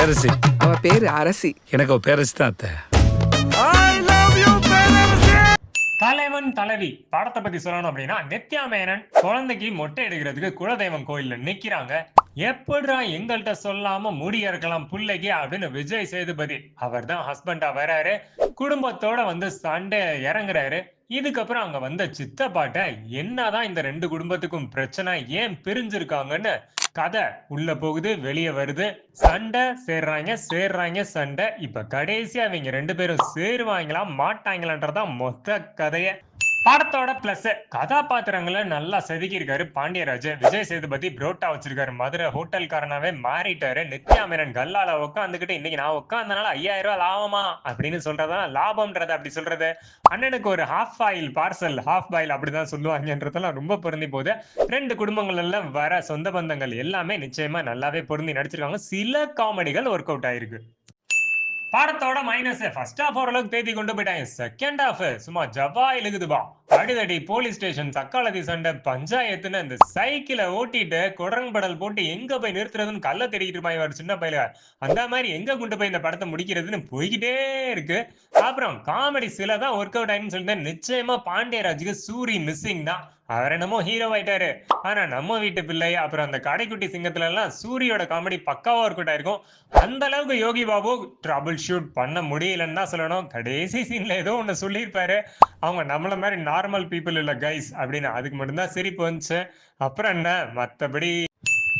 பேரரசி. அவ பேரு அரசி. எனக்கு அவ பேரரசி தான் அத்தை. தலைவன் தலைவி படத்தை பத்தி சொல்லணும் அப்படின்னா, நித்யா மேனன் குழந்தைக்கு மொட்டை எடுக்கிறதுக்கு குலதெய்வம் கோயில்ல நிக்கிறாங்க. எப்படிடா எங்கள்கிட்ட சொல்லாம முடி இறக்கலாம் புள்ளைக்கு அப்படின்னு விஜய் சேதுபதி அவர் தான் ஹஸ்பண்டா வராரு. குடும்பத்தோட வந்து சண்டே இறங்குறாரு. இதுக்கப்புறம் அங்க வந்த சித்தப்பாட்ட என்னதான் இந்த ரெண்டு குடும்பத்துக்கும் பிரச்சனை, ஏன் பிரிஞ்சிருக்காங்கன்னு கதை உள்ள போகுது வெளியே வருது. சண்டை சேர்றாங்க சண்டை. இப்ப கடைசியா அவங்க ரெண்டு பேரும் சேருவாங்களா மாட்டாங்களான்றதான் மொத்த கதைய. படத்தோட பிளஸ் கதாபாத்திரங்களை நல்லா செதுக்கி இருக்காரு பாண்டியராஜ். விஜய் சேதுபதி புரோட்டா வச்சிருக்காரு, மதுரை ஹோட்டல்காரனாவே மாறிட்டாரு. நித்யா மேனன் கல்லால உட்காந்துக்கிட்டு இன்னைக்கு நான் உட்காந்தனால 5000 ரூபாய் லாபமா அப்படின்னு சொல்றதா லாபம்ன்றது அப்படி சொல்றது. அண்ணனுக்கு ஒரு half oil parcel, half boil அப்படிதான் சொல்லுவாங்கன்றதெல்லாம் ரொம்ப பொருந்தி போகுது. ரெண்டு குடும்பங்கள் எல்லாம் வர சொந்த பந்தங்கள் எல்லாமே நிச்சயமா நல்லாவே பொருந்தி நடிச்சிருக்காங்க. சில காமெடிகள் ஒர்க் அவுட் ஆயிருக்கு. படத்தோட மைனஸ் ஃபர்ஸ்ட் ஹாஃப் ஓரளவுக்கு தேதி கொண்டு போயிட்டாங்க. செகண்ட் ஹாஃப் சும்மா ஜவா இழுகுதுபா. அடிதடி, போலீஸ் ஸ்டேஷன், தக்காளதி சண்டை, பஞ்சாயத்துன்னு இந்த சைக்கிளை ஓட்டிட்டு குடரன்படல் போட்டு எங்க போய் நிறுத்துறதுன்னு கல்ல தேடிக்கிட்டு இருப்பாங்க ஒரு சின்ன பையல. அந்த மாதிரி எங்க கொண்டு போய் இந்த படத்தை முடிக்கிறதுன்னு போய்கிட்டே இருக்கு. அப்புறம் காமெடி சில தான் ஒர்க் அவுட் ஆயின்னு சொல்லிட்டு நிச்சயமா பாண்டியராஜுக்கு சூரி மிஸ்ஸிங் தான். அவர் என்னமோ ஹீரோ ஆயிட்டாரு. ஆனா நம்ம வீட்டு பிள்ளை அப்புறம் அந்த கடைக்குட்டி சிங்கத்துல எல்லாம் சூரியோட காமெடி பக்காவா ஒர்க் அவுட் ஆயிருக்கும். அந்த அளவுக்கு யோகி பாபு ட்ரபிள் ஷூட் பண்ண முடியலன்னு தான் சொல்லணும். கடைசி சீன்ல ஏதோ ஒண்ணு சொல்லியிருப்பாரு, அவங்க நம்மள மாதிரி நார்மல் பீப்புள் இல்ல கைஸ் அப்படின்னு. அதுக்கு மட்டும்தான் சிரிப்பு வந்துச்சு. அப்புறம் என்ன, மத்தபடி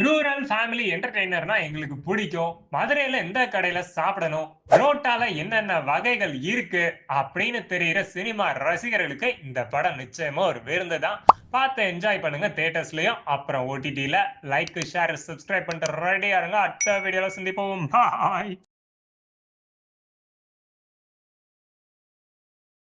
ரூரல் ஃபேமிலி என்டர்டெய்னர்னா எங்களுக்கு பிடிக்கும். மதுரையில எந்த கடையில சாப்பிடணும், புரோட்டால என்னென்ன வகைகள் இருக்கு அப்படின்னு தெரியுற சினிமா ரசிகர்களுக்கு இந்த படம் நிச்சயமா ஒரு விருந்து தான். பார்த்து என்ஜாய் பண்ணுங்க தியேட்டர்ஸ்லயும். அப்புறம் ஓடிடில லைக் ஷேர் சப்ஸ்கிரைப் பண்ணிட்டு ரெடியா இருங்க. அடுத்த வீடியோல சந்திப்போம். பாய்.